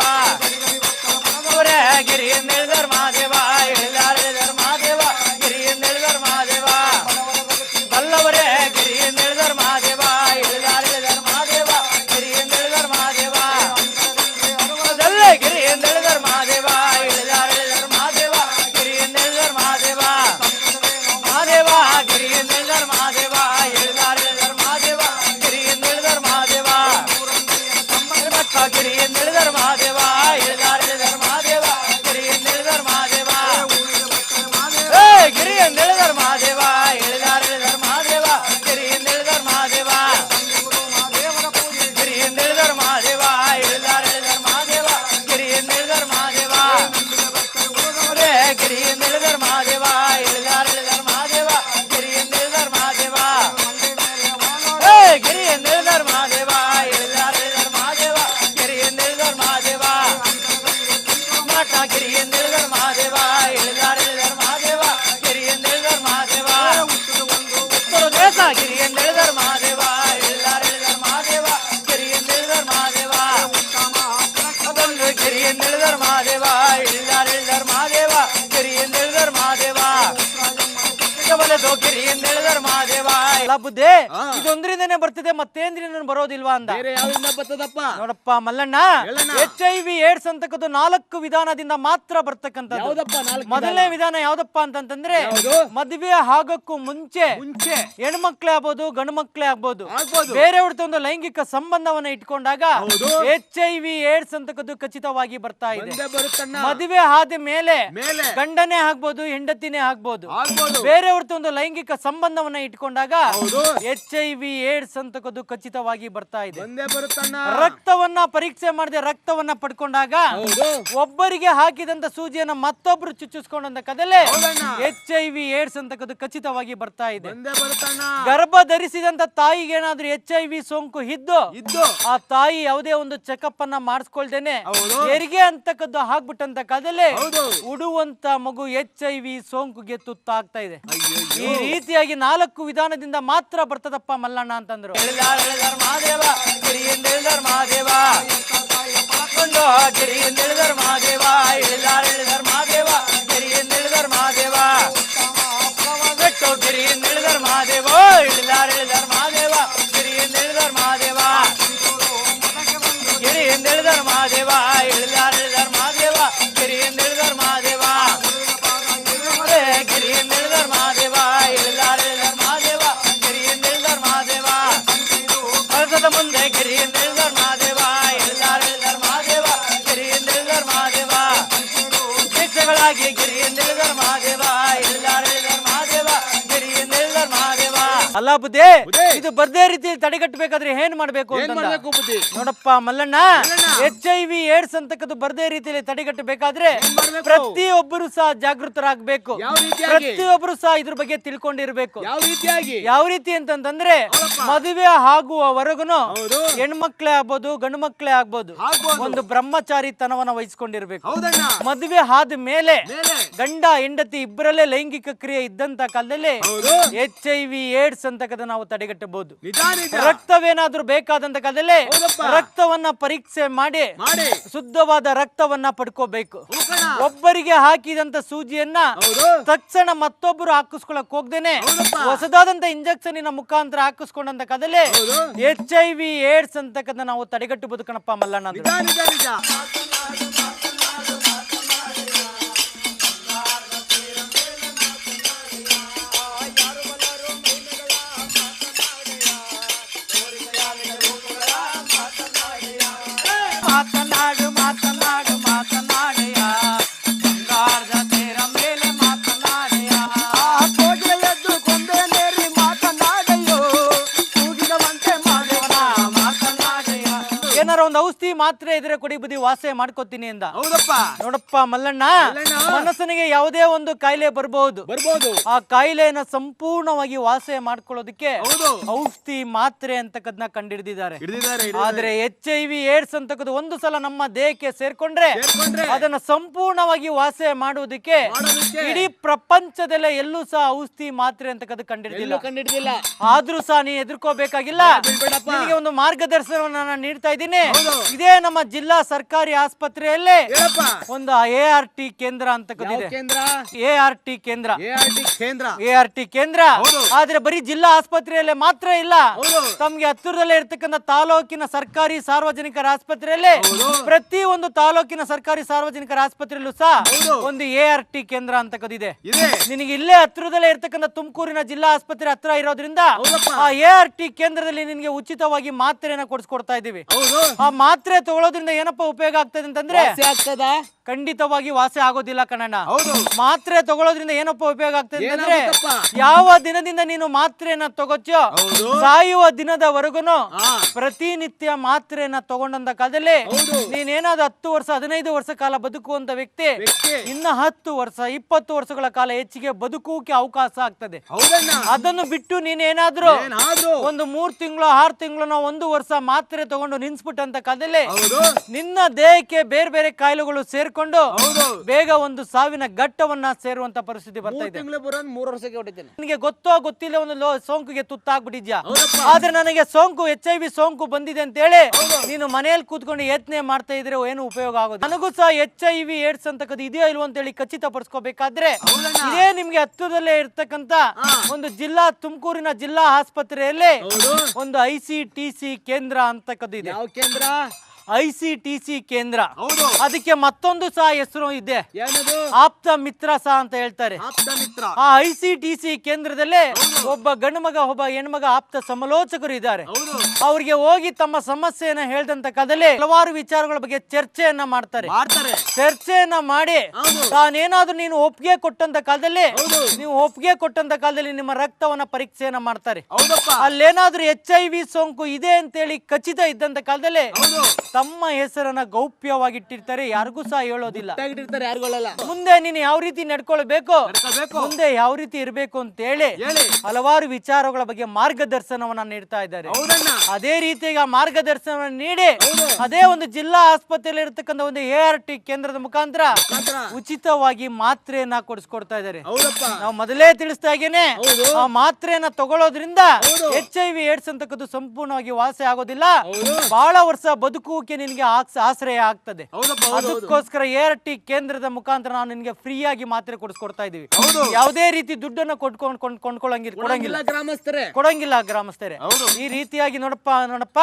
ಅವರೇ ಗಿರಿಯ ನಿಳಿದರ ಮಹಾದೇವ, ಇಳಿದಾರ ಮಹಾದೇವ, ಗಿರಿಯ ನಿಳಿದರ ಮಹಾದೇವ, ಬಲ್ಲವರೇ ಗಿರಿಯ ನಿಳಿದರ ಮಹಾದೇವ, ಇಳಿದಾರ ಮಹಾದೇವ, ಗಿರಿಯ ನಿಳಿದರ ಮಹಾದೇವ, ಗಿರಿಯ ನಿಳಿದರ ಮಹಾದೇವ, ಇಳಿದಾರ ಮಹಾದೇವ, ಗಿರಿಯ ನಿಳಿದರ ಮಹಾದೇವ, ಮಹಾದೇವ ಗಿರಿಯ ನಿಳಿದರ ಮಹಾದೇವ, ಇಳಿದಾರ ಮಹಾದೇವ, ಗಿರಿಯ ನಿಳಿದರ ಮಹಾದೇವ, ಗಿರಿಯ ನಿಳಿದರ ಮಹಾದೇವ, ಇಳಿದಾರ ಮಹಾದೇವ, ಗಿರಿಯ ನಿಳಿದರ ಮಹಾದೇವ, ಗಿರಿಯ ನಿಳಿದರ ಮಹಾದೇವ, ಇಳಿದಾರ ಮಹಾದೇವ, ಗಿರಿಯ ನಿಳಿದರ ಮಹಾದೇವ, ಗಿರಿಯ ನಿಳಿದರ ಮಹಾದೇವ, ಇಳಿದಾರ ಮಹಾದೇವ, ಗಿರಿಯ ನಿಳಿದರ ಮಹಾದೇವ, ಗಿರಿಯ ನಿಳಿದರ ಮಹಾದೇವ, ಇಳಿದಾರ ಮಹಾದೇವ, ಗಿರಿಯ ನಿಳಿದರ ಮಹಾದೇವ, ಗಿರಿಯ ನಿಳಿದರ ಮಹಾದೇವ, ಇಳಿದಾರ ಮಹಾದೇವ, ಗಿರಿಯ ನಿಳಿದರ ಮಹಾದೇವ, ಮಾಟ ಗಿರಿಯ ನಿಳಿದರ ಮಹಾದೇವ, ಇಳಿದಾರ ಮಹಾದೇವ, ಗಿರಿಯ ನಿಳಿದರ ಮಹಾದೇವ, ಉತ್ತರ ದೇಶ ಗಿರಿಯ ನಿಳಿದರ ಮಹಾದೇವ, ಇಳಿದಾರ ಮಹಾದೇವ, ಗಿರಿಯ ನಿಳಿದರ ಮಹಾದೇವ, ಅದೊಂದು ಗಿರಿಯ ನಿಳಿದರ ಮಹಾದೇವ, ಇಳಿದಾರ ಮಹಾದೇವ, ಗಿರಿಯ ನಿಳಿದರ ಮಹಾದೇವ, ಬಲದು ಗಿರಿಯ ನಿಳಿದರ ಮಹಾದೇವ. ಬುದ್ಧಿ ಇದೊಂದ್ರಿಂದನೇ ಬರ್ತದೆ, ಮತ್ತೇಂದ್ರಿಂದ ಬರೋದಿಲ್ವಾ ಅಂದ. ನೋಡಪ್ಪ ಮಲ್ಲಣ್ಣ, HIV ಏಡ್ಸ್ ಅಂತಕ್ಕದ್ದು 4 ವಿಧಾನದಿಂದ ಮಾತ್ರ ಬರ್ತಕ್ಕಂಥದ್ದು. ಮೊದಲನೇ ವಿಧಾನ ಯಾವ್ದಪ್ಪ ಅಂತಂದ್ರೆ, ಮದುವೆ ಆಗೋಕ್ಕೂ ಮುಂಚೆ ಹೆಣ್ಮಕ್ಳೇ ಆಗ್ಬೋದು, ಗಂಡು ಮಕ್ಳೇ ಆಗ್ಬೋದು, ಬೇರೆಯವ್ರ ಒಂದು ಲೈಂಗಿಕ ಸಂಬಂಧವನ್ನ ಇಟ್ಕೊಂಡಾಗ HIV ಏಡ್ಸ್ ಅಂತಕ್ಕದ್ದು ಖಚಿತವಾಗಿ ಬರ್ತಾ ಇದೆ. ಮದುವೆ ಆದ ಮೇಲೆ ಗಂಡನೇ ಆಗ್ಬೋದು, ಹೆಂಡತಿನೇ ಆಗ್ಬೋದು, ಬೇರೆಯವ್ರ ಒಂದು ಲೈಂಗಿಕ ಸಂಬಂಧವನ್ನ ಇಟ್ಕೊಂಡಾಗ HIV ಏಡ್ಸ್ ಅಂತಕ್ಕದ್ದು ಖಚಿತವಾಗಿ ಬರ್ತಾ ಇದೆ. ರಕ್ತವನ್ನ ಪರೀಕ್ಷೆ ಮಾಡದೆ ರಕ್ತವನ್ನ ಪಡ್ಕೊಂಡಾಗ ಒಬ್ಬರಿಗೆ ಹಾಕಿದಂತ ಸೂಜಿಯನ್ನ ಮತ್ತೊಬ್ರು ಚುಚ್ಚಿಸ್ಕೊಂಡಂತ ಕದಲೆ HIV ಏಡ್ಸ್ ಅಂತಕ್ಕದ್ದು ಖಚಿತವಾಗಿ ಬರ್ತಾ ಇದೆ. ಗರ್ಭ ಧರಿಸಿದಂತ ತಾಯಿಗೆ ಏನಾದ್ರೂ HIV ಸೋಂಕು ಇದ್ದು ಆ ತಾಯಿ ಯಾವುದೇ ಒಂದು ಚೆಕಪ್ ಅನ್ನ ಮಾಡಿಸ್ಕೊಳ್ದೇನೆ ಹೆರಿಗೆ ಅಂತಕ್ಕದ್ದು ಆಗ್ಬಿಟ್ಟಂತ ಕದಲೆ ಉಡುವಂತ ಮಗು HIV ಸೋಂಕುಗೆ ತುತ್ತಾಗ್ತಾ ಇದೆ. ಈ ರೀತಿಯಾಗಿ 4 ವಿಧಾನದಿಂದ ಮಾತ್ರ ಬರ್ತದಪ್ಪ ಮಲ್ಲಣ್ಣ ಅಂತಂದ್ರು. ಮಹಾದೇವ ಗಿರಿಯ ನಿಳಿದರ ಮಹಾದೇವ, ಗಿರಿಯ ನಿಳಿದರ ಮಹಾದೇವ, ಇಳಿದಾರ ಮಹಾದೇವ, ಗಿರಿಯ ನಿಳಿದರ ಮಹಾದೇವ, ಗಿರಿಯ ನಿಳಿದರ ಮಹಾದೇವ, ಇಳಿದಾರ ಮಹಾದೇವ, ಗಿರಿಯ ನಿಳಿದರ ಮಹಾದೇವ, ಗಿರಿಯ ನಿಳಿದರ ಮಹಾದೇವ, ಇಳಿದಾರ ಮಹಾದೇವ, ಗಿರಿಯ ನಿಳಿದರ ಮಹಾದೇವ, ಗಿರಿಯ ನಿಳಿದರ ಅಲ್ಲ ಬುದ್ಧಿ, ಬುದ್ಧಿ. ಇದು ಬರ್ದೇ ರೀತಿಯಲ್ಲಿ ತಡೆಗಟ್ಟಬೇಕಾದ್ರೆ ಏನ್ ಮಾಡ್ಬೇಕು ಏನ್ ಅಂತ ಮಾಡ್ಬೇಕು ಬುದ್ಧಿ? ನೋಡಪ್ಪ ಮಲ್ಲಣ್ಣ, HIV ಏಡ್ಸ್ ಅಂತಕ್ಕದ್ದು ಬರ್ದೇ ರೀತಿಯಲ್ಲಿ ತಡೆಗಟ್ಟಬೇಕಾದ್ರೆ ಮಾಡ್ಬೇಕು? ಪ್ರತಿಯೊಬ್ಬರು ಸಹ ಜಾಗೃತರಾಗಬೇಕು. ಯಾವ ರೀತಿಯಾಗಿ? ಪ್ರತಿಯೊಬ್ಬರು ಸಹ ಇದ್ರ ಬಗ್ಗೆ ತಿಳ್ಕೊಂಡಿರ್ಬೇಕು. ಯಾವ ರೀತಿಯಾಗಿ? ಯಾವ ರೀತಿ ಅಂತಂದ್ರೆ ಮದುವೆ ಆಗುವವರೆಗೂ ಹೌದು. ಹೆಣ್ಮಕ್ಳೇ ಆಗ್ಬೋದು ಗಂಡು ಮಕ್ಳೇ ಆಗ್ಬೋದು, ಆಗ್ಬೋದು. ಒಂದು ಬ್ರಹ್ಮಚಾರಿತನವನ್ನ ವಹಿಸ್ಕೊಂಡಿರ್ಬೇಕು. ಹೌದಣ್ಣ. ಮದುವೆ ಆದ ಮೇಲೆ ಮೇಲೆ ಗಂಡ ಹೆಂಡತಿ ಇಬ್ಬರಲ್ಲೇ ಲೈಂಗಿಕ ಕ್ರಿಯೆ ಇದ್ದಂತ ಕಾಲದಲ್ಲಿ ಹೌದು. HIV ಏಡ್ಸ್ ಅಂತಕ್ಕದ್ದು ನಾವು ತಡೆಗಟ್ಟಬಹುದು. ನಿಜ ನಿಜ. ರಕ್ತವೇನಾದ್ರೂ ಬೇಕಾದಂತ ಕಾಲದಲ್ಲಿ ಹೌದಪ್ಪ. ರಕ್ತವನ್ನ ಪರೀಕ್ಷೆ ಮಾಡಿ ಮಾಡಿ ಶುದ್ಧವಾದ ರಕ್ತವನ್ನ ಪಡ್ಕೋಬೇಕು. ಹೋಗೋಣ. ಒಬ್ಬರಿಗೆ ಹಾಕಿದಂತ ಸೂಜಿಯನ್ನ ಹೌದು. ತಕ್ಷಣ ಮತ್ತೊಬ್ಬರು ಹಾಕಿಸ್ಕೊಳಕ್ ಹೋಗ್ದೇನೆ ಹೌದಪ್ಪ. ಹೊಸದಾದಂತ ಇಂಜೆಕ್ಷನ್ ಮುಖಾಂತರ ಹಾಕಿಸ್ಕೊಂಡಂತ ಕಾಲದಲ್ಲಿ ಹೌದು. HIV ಏಡ್ಸ್ ಅಂತಕ್ಕದನ್ನ ನಾವು ತಡೆಗಟ್ಟಬಹುದು ಕಣಪ್ಪ ಮಲ್ಲಣ್ಣ. ನಿಜ ನಿಜ ನಿಜ. ಮಾತನಾಡು ಮಾತನಾಡು ಮಾತನಾಡೆಯ, ಬಂಗಾರದ ತೇರ ಮೇಲೆ ಮಾತನಾಡೆಯ. ಕೋಗಿಲೆ ಎದ್ದು ಕೊಂದೇನೇರಿ ಮಾತನಾಡೆಯೋ, ಕೂಗಿದವಂತೆ ಮಾಡೋಣ ಮಾತನಾಡೆಯ. ಏನಾರ ಒಂದು ಔಷಧಿ ಮಾತ್ರೆ ಇದ್ರೆ ಕೊಡಿ ಬುದ್ಧಿ, ವಾಸೆ ಮಾಡ್ಕೋತೀನಿ ಎಂದ. ಹೌದಪ್ಪ. ನೋಡಪ್ಪ ಮಲ್ಲಣ್ಣ, ಮಲ್ಲಣ್ಣ. ಮನಸ್ಸನಿಗೆ ಯಾವುದೇ ಒಂದು ಕಾಯಿಲೆ ಬರ್ಬಹುದು. ಬರ್ಬೋದು. ಆ ಕಾಯಿಲೆಯನ್ನ ಸಂಪೂರ್ಣವಾಗಿ ವಾಸೆ ಮಾಡ್ಕೊಳ್ಳೋದಕ್ಕೆ ಹೌದು. ಔಷಧಿ ಮಾತ್ರೆ ಅಂತಕ್ಕದನ್ನ ಕಂಡಿಡಿದಿದ್ದಾರೆ. ಹಿಡಿದಿದ್ದಾರೆ. ಆದ್ರೆ HIV ಏಡ್ಸ್ ಅಂತಕ್ಕದ್ದು ಒಂದು ಸಲ ನಮ್ಮ ದೇಹಕ್ಕೆ ಸೇರ್ಕೊಂಡ್ರೆ ಸೇರ್ಕೊಂಡ್ರೆ ಅದನ್ನ ಸಂಪೂರ್ಣವಾಗಿ ವಾಸೆ ಮಾಡುವುದಕ್ಕೆ ಮಾಡೋದಕ್ಕೆ ಇಡೀ ಪ್ರಪಂಚದಲ್ಲೇ ಎಲ್ಲೂ ಸಹ ಔಷಧಿ ಮಾತ್ರೆ ಅಂತಕ್ಕದ್ದು ಕಂಡಿಡಿದಿಲ್ಲ. ಎಲ್ಲೂ ಕಂಡಿಡ್ದಿಲ್ಲ. ಆದ್ರೂ ಸಹ ನೀ ಎದುರ್ಕೋಬೇಕಾಗಿಲ್ಲ. ಬಿಡ್ಬೇಡಪ್ಪ. ನಿನಗೆ ಒಂದು ಮಾರ್ಗದರ್ಶನವನ್ನ ನಾನು ನೀಡ್ತಾ ಇದ್ದೀನಿ. ಹೌದು. ಇದೇ ನಮ್ಮ ಜಿಲ್ಲಾ ಸರ್ಕಾರಿ ಆಸ್ಪತ್ರೆಯಲ್ಲೇ ಹೇಳಪ್ಪ. ಒಂದು ART ಕೇಂದ್ರ ಯಾವ ಅಂತಕ್ಕದಿದೆ. ಕೇಂದ್ರ? ART ಕೇಂದ್ರ. ART ಕೇಂದ್ರ. ART ಕೇಂದ್ರ. ಹೌದು. ಆದ್ರೆ ಬರೀ ಜಿಲ್ಲಾ ಆಸ್ಪತ್ರೆಯಲ್ಲೇ ಮಾತ್ರ ಇಲ್ಲ, ಹೌದು. ತಮ್ಗೆ ಹತ್ತಿರದಲ್ಲೇ ಇರ್ತಕ್ಕಂಥ ತಾಲೂಕಿನ ಸರ್ಕಾರಿ ಸಾರ್ವಜನಿಕರ ಆಸ್ಪತ್ರೆಯಲ್ಲೇ ಹೌದು. ಪ್ರತಿ ಒಂದು ತಾಲೂಕಿನ ಸರ್ಕಾರಿ ಸಾರ್ವಜನಿಕರ ಆಸ್ಪತ್ರೆಯಲ್ಲೂ ಸಹ ಹೌದು. ಒಂದು ART ಕೇಂದ್ರ ಅಂತಕ್ಕದಿದೆ. ಇದೆ. ನಿನಗೆ ಇಲ್ಲೇ ಹತ್ತಿರದಲ್ಲೇ ಇರ್ತಕ್ಕಂಥ ತುಮಕೂರಿನ ಜಿಲ್ಲಾ ಆಸ್ಪತ್ರೆ ಹತ್ರ ಇರೋದ್ರಿಂದ ಹೌದಪ್ಪ. ಆ ART ಕೇಂದ್ರದಲ್ಲಿ ನಿನಗೆ ಉಚಿತವಾಗಿ ಮಾತ್ರೆನ ಕೊಡಿಸ್ಕೊಡ್ತಾ ಇದೀವಿ. ಹೌದು. ಆ ಮಾತ್ರೆ ತಗೊಳ್ಳೋದ್ರಿಂದ ಏನಪ್ಪಾ ಉಪಯೋಗ ಆಗ್ತದೆ ಅಂತಂದ್ರೆ ವಾಸಿ ಆಗ್ತದ? ಖಂಡಿತವಾಗಿ ವಾಸಿ ಆಗೋದಿಲ್ಲ ಕಣಣ್ಣ. ಹೌದು. ಮಾತ್ರೆ ತಗೊಳ್ಳೋದ್ರಿಂದ ಏನಪ್ಪ ಉಪಯೋಗ ಆಗ್ತದೆ ಅಂತಂದ್ರೆ ಏನಾಗುತ್ತಪ್ಪ? ಯಾವ ದಿನದಿಂದ ನೀನು ಮಾತ್ರೆಯನ್ನ ತಗೋತೀಯೋ ಹೌದು. ಸಾಯುವ ದಿನದವರೆಗೂ ಹಾ. ಪ್ರತಿನಿತ್ಯ ಮಾತ್ರೆಯನ್ನ ತಗೊಂಡಂತ ಕಾಲದಲ್ಲಿ ಹೌದು. ನೀನೇನಾದ್ರು 10 ವರ್ಷ 15 ವರ್ಷ ಕಾಲ ಬದುಕುವಂತ ವ್ಯಕ್ತಿ ವ್ಯಕ್ತಿ. ಇನ್ನ 10 ವರ್ಷ 20 ವರ್ಷಗಳ ಕಾಲ ಹೆಚ್ಚಿಗೆ ಬದುಕುವುಕೆ ಅವಕಾಶ ಆಗ್ತದೆ. ಹೌದಣ್ಣ. ಅದನ್ನು ಬಿಟ್ಟು ನೀನೇನಾದ್ರೂ ಏನಾದ್ರು ಒಂದು 3 ತಿಂಗಳು 6 ತಿಂಗಳು 1 ವರ್ಷ ಮಾತ್ರೆ ತಗೊಂಡು ನಿನ್ಸ್ಬಿಟ್ಟಂತ ಕಾಲದಲ್ಲಿ ಹೌದು. ನಿನ್ನ ದೇಹಕ್ಕೆ ಬೇರೆ ಬೇರೆ ಕಾಯಿಲೆಗಳು ಸೇರ್ಕೊಂಡು ಹೌದು. ಬೇಗ ಒಂದು ಸಾವಿನ ಘಟ್ಟವನ್ನ ಸೇರುವಂತ ಪರಿಸ್ಥಿತಿ ಬರ್ತಾ ಇದೆ. ತಿಂಗಳು ಬರೋನ್ 3 ವರ್ಷಕ್ಕೆ ಹೊಡಿತೇನೆ. ನಿನಗೆ ಗೊತ್ತೋ ಗೊತ್ತಿಲ್ಲ ಒಂದು ಸೋಂಕಿಗೆ ತುತ್ತಾಗ್ಬಿಟ್ಟಿದ್ಯಾ. ಹೌದಪ್ಪ. ಆದ್ರೆ ನನಗೆ ಸೋಂಕು HIV ಸೋಂಕು ಬಂದಿದೆ ಅಂತ ಹೇಳಿ ನೀನು ಮನೆಯಲ್ಲಿ ಕೂತ್ಕೊಂಡು ಯತ್ನೆ ಮಾಡ್ತಾ ಇದ್ರೆ ಏನು ಉಪಯೋಗ ಆಗೋದು. ನನಗೂ ಸಹ HIV ಏಡ್ಸ್ ಅಂತಕ್ಕದ್ದು ಇದೆಯೋ ಇಲ್ವೋ ಅಂತ ಹೇಳಿ ಖಚಿತಪಡಿಸ್ಕೋಬೇಕಾದ್ರೆ ಇದೇ ನಿಮ್ಗೆ ಹತ್ತಿರದಲ್ಲೇ ಇರ್ತಕ್ಕಂತ ಒಂದು ಜಿಲ್ಲಾ ತುಮಕೂರಿನ ಜಿಲ್ಲಾ ಆಸ್ಪತ್ರೆಯಲ್ಲಿ ಹೌದು. ಒಂದು ICTC ಕೇಂದ್ರ ಅಂತಕ್ಕದ್ದು ಇದೆ. ಯಾವ ಕೇಂದ್ರ? ICTC ಕೇಂದ್ರ. ಹೌದು. ಅದಕ್ಕೆ ಮತ್ತೊಂದು ಸಹ ಹೆಸರು ಇದೆ, ಏನದು? ಆಪ್ತ ಮಿತ್ರ ಸಹ ಅಂತ ಹೇಳ್ತಾರೆ. ಆಪ್ತ ಮಿತ್ರ. ಆ ICTC ಕೇಂದ್ರದಲ್ಲೇ ಒಬ್ಬ ಗಂಡು ಮಗ ಒಬ್ಬ ಹೆಣ್ಮಗ ಆಪ್ತ ಸಮಾಲೋಚಕರು ಇದ್ದಾರೆ. ಹೌದು. ಅವ್ರಿಗೆ ಹೋಗಿ ತಮ್ಮ ಸಮಸ್ಯೆಯನ್ನ ಹೇಳ್ದಂತ ಕಾಲದಲ್ಲಿ ಹಲವಾರು ವಿಚಾರಗಳ ಬಗ್ಗೆ ಚರ್ಚೆಯನ್ನ ಮಾಡ್ತಾರೆ. ಮಾಡ್ತಾರೆ. ಚರ್ಚೆಯನ್ನ ಮಾಡಿ ಹೌದು. ತಾನೇನಾದ್ರೂ ನೀನು ಒಪ್ಪಿಗೆ ಕೊಟ್ಟಂತ ಕಾಲದಲ್ಲಿ ಹೌದು. ನೀವು ಒಪ್ಪಿಗೆ ಕೊಟ್ಟಂತ ಕಾಲದಲ್ಲಿ ನಿಮ್ಮ ರಕ್ತವನ್ನ ಪರೀಕ್ಷೆಯನ್ನ ಮಾಡ್ತಾರೆ. ಹೌದಪ್ಪ. ಅಲ್ಲೇನಾದ್ರೂ HIV ಸೋಂಕು ಇದೆ ಅಂತೇಳಿ ಖಚಿತ ಇದ್ದಂತ ಕಾಲದಲ್ಲಿ ಹೌದು. ತಮ್ಮ ಹೆಸರನ್ನ ಗೌಪ್ಯವಾಗಿಟ್ಟಿರ್ತಾರೆ, ಯಾರಿಗೂ ಸಹ ಹೇಳೋದಿಲ್ಲ. ಇಟ್ಟಿರ್ತಾರೆ, ಯಾರಿಗೊಳ್ಳಲ್ಲ. ಮುಂದೆ ನೀನು ಯಾವ ರೀತಿ ನಡ್ಕೊಳ್ಬೇಕು, ನಡ್ಕೊಳ್ಬೇಕು. ಮುಂದೆ ಯಾವ ರೀತಿ ಇರಬೇಕು ಅಂತ ಹೇಳಿ ಹೇಳಿ. ಹಲವಾರು ವಿಚಾರಗಳ ಬಗ್ಗೆ ಮಾರ್ಗದರ್ಶನವನ್ನ ನೀಡ್ತಾ ಇದ್ದಾರೆ. ಹೌದಣ್ಣ. ಅದೇ ರೀತಿಯಾಗಿ ಆ ಮಾರ್ಗದರ್ಶನವನ್ನು ನೀಡಿ ಹೌದು. ಅದೇ ಒಂದು ಜಿಲ್ಲಾ ಆಸ್ಪತ್ರೆಯಲ್ಲಿ ಇರತಕ್ಕಂತ ಒಂದು ART ಕೇಂದ್ರದ ಮುಖಾಂತರ ಮಾತ್ರ. ಉಚಿತವಾಗಿ ಮಾತ್ರೆಯನ್ನ ಕೊಡಿಸ್ಕೊಡ್ತಾ ಇದ್ದಾರೆ. ಹೌದಪ್ಪ. ನಾವು ಮೊದಲೇ ತಿಳಿಸ್ತಾ ಹಾಗೇನೆ ಹೌದು. ಆ ಮಾತ್ರೆಯನ್ನ ತಗೊಳ್ಳೋದ್ರಿಂದ ಹೌದು. HIV ಏಡ್ಸ್ ಅಂತಕ್ಕದ್ದು ಸಂಪೂರ್ಣವಾಗಿ ವಾಸಿ ಆಗೋದಿಲ್ಲ, ಹೌದು. ಬಹಳ ವರ್ಷ ಬದುಕುವಿಕೆ ನಿನಗೆ ಆಶ್ರಯ ಆಗ್ತದೆ. ಹೌದಪ್ಪ. ಹೌದು. ಅದಕ್ಕೋಸ್ಕರ ART ಕೇಂದ್ರದ ಮುಖಾಂತರ ನಾವು ನಿನಗೆ ಫ್ರೀ ಆಗಿ ಮಾತ್ರೆ ಕೊಡಿಸ್ಕೊಡ್ತಾ ಇದೀವಿ. ಹೌದು. ಯಾವುದೇ ರೀತಿ ದುಡ್ಡನ್ನ ಕೊಂಡ್ಕೊಳ್ಳಂಗಿಲ್ಲ, ಕೊಡಂಗಿಲ್ಲ, ಗ್ರಾಮಸ್ಥರೇ ಕೊಡಂಗಿಲ್ಲ ಗ್ರಾಮಸ್ಥರೇ. ಹೌದು. ಈ ರೀತಿಯಾಗಿ ನೋಡಪ್ಪ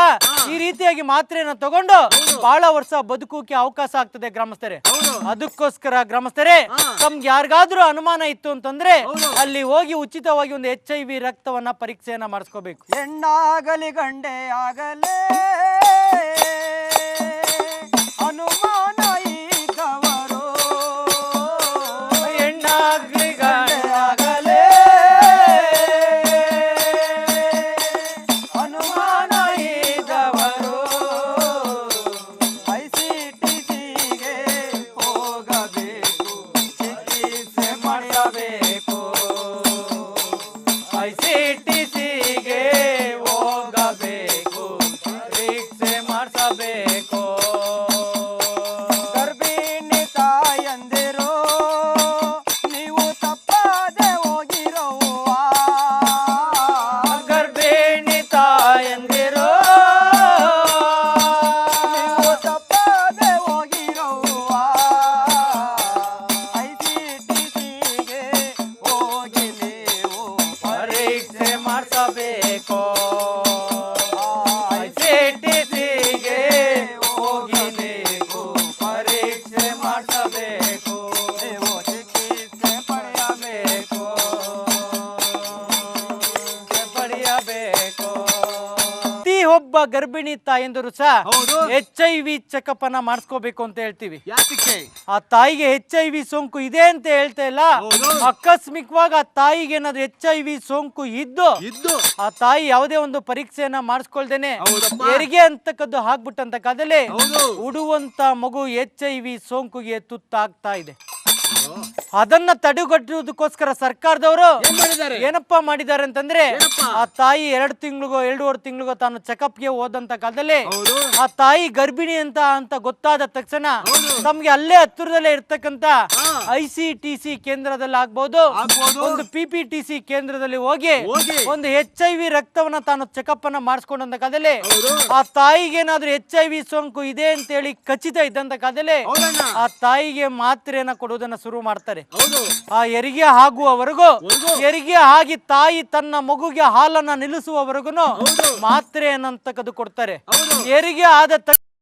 ಈ ರೀತಿಯಾಗಿ ಮಾತ್ರೆಯನ್ನ ತಗೊಂಡು ಬಹಳ ವರ್ಷ ಬದುಕುಕ್ಕೆ ಅವಕಾಶ ಆಗ್ತದೆ ಗ್ರಾಮಸ್ಥರೇ. ಹೌದು. ಅದಕ್ಕೋಸ್ಕರ ಗ್ರಾಮಸ್ಥರೇ ತಮ್ಗೆ ಯಾರಿಗಾದ್ರೂ ಅನುಮಾನ ಇತ್ತು ಅಂತಂದ್ರೆ ಹೌದು. ಅಲ್ಲಿ ಹೋಗಿ ಉಚಿತವಾಗಿ ಒಂದು HIV ರಕ್ತವನ್ನ ಪರೀಕ್ಷೆಯನ್ನ ಮಾಡಿಸ್ಕೋಬೇಕು. ಹೆಣ್ಣಾಗಲಿ ಗಂಡೆ ಆಗಲೇ ಅನುಮಾನ ಇದ್ದವರು, ಹೆಣ್ಣಾಗ್ಲಿ ಗಂಡೆ ಆಗಲೇ ಗರ್ಭಿಣಿ ತಾಯಂದಿರು ಸಹ ಹೌದು. HIV ಚೆಕಪ್ ಅನ್ನ ಮಾಡಿಸ್ಕೋಬೇಕು ಅಂತ ಹೇಳ್ತೀವಿ. ಯಾತಕ್ಕೆ? ಆ ತಾಯಿಗೆ HIV ಸೋಂಕು ಇದೆ ಅಂತ ಹೇಳ್ತಾ ಇಲ್ಲ, ಹೌದು. ಅಕಸ್ಮಿಕವಾಗಿ ಆ ತಾಯಿಗೆ ಏನಾದ್ರು HIV ಸೋಂಕು ಇದ್ದು ಆ ತಾಯಿ ಯಾವುದೇ ಒಂದು ಪರೀಕ್ಷೆಯನ್ನ ಮಾಡಿಸ್ಕೊಳ್ದೇನೆ ಹೌದಪ್ಪ. ಹೆರಿಗೆ ಅಂತಕ್ಕದ್ದು ಆಗ್ಬಿಟ್ಟಂತ ಕಾಲದಲ್ಲಿ ಹೌದು. ಉಡುವಂತ ಮಗು HIV ಸೋಂಕುಗೆ ತುತ್ತಾಗ್ತಾ ಇದೆ. ಅದನ್ನ ತಡೆಗಟ್ಟುವುದಕ್ಕೋಸ್ಕರ ಸರ್ಕಾರದವರು ಏನ್ ಮಾಡಿದ್ದಾರೆ? ಏನಪ್ಪಾ ಮಾಡಿದ್ದಾರೆ ಅಂತಂದ್ರೆ, ಏನಪ್ಪಾ? ಆ ತಾಯಿ 2 ತಿಂಗಳಿಗೋ 2.5 ತಿಂಗಳಿಗೋ ತಾನು ಚೆಕಪ್ಗೆ ಹೋದಂತ ಕಾಲದಲ್ಲಿ ಹೌದು. ಆ ತಾಯಿ ಗರ್ಭಿಣಿ ಅಂತ ಗೊತ್ತಾದ ತಕ್ಷಣ ಹೌದು. ತಮ್ಗೆ ಅಲ್ಲೇ ಹತ್ತಿರದಲ್ಲೇ ಇರ್ತಕ್ಕಂತ ಹಾ. ICTC ಕೇಂದ್ರದಲ್ಲಿ ಆಗ್ಬಹುದು, ಆಗ್ಬೋದು. ಒಂದು PPTC ಕೇಂದ್ರದಲ್ಲಿ ಹೋಗಿ ಹೋಗಿ. ಒಂದು HIV ರಕ್ತವನ್ನ ತಾನು ಚೆಕಪ್ ಅನ್ನ ಮಾಡಿಸ್ಕೊಂಡಂತ ಕಾಲದಲ್ಲಿ ಹೌದು. ಆ ತಾಯಿಗೆ ಏನಾದ್ರೂ HIV ಸೋಂಕು ಇದೆ ಅಂತ ಹೇಳಿ ಖಚಿತ ಇದ್ದಂತ ಕಾಲದಲ್ಲಿ ಹೌದಣ್ಣ. ಆ ತಾಯಿಗೆ ಮಾತ್ರೆಯನ್ನ ಕೊಡುವುದನ್ನ ಶುರು ಮಾಡ್ತಾರೆ. ಹೌದು. ಆ ಹೆರಿಗೆ ಆಗುವವರೆಗೂ, ಹೆರಿಗೆ ಆಗಿ ತಾಯಿ ತನ್ನ ಮಗುಗೆ ಹಾಲನ್ನ ನಿಲ್ಲಿಸುವವರೆಗೂ ಹೌದು. ಮಾತ್ರೆ ಅನ್ನತಕ್ಕದ್ದು ಕೊಡ್ತಾರೆ. ಹೌದು. ಹೆರಿಗೆ ಆದ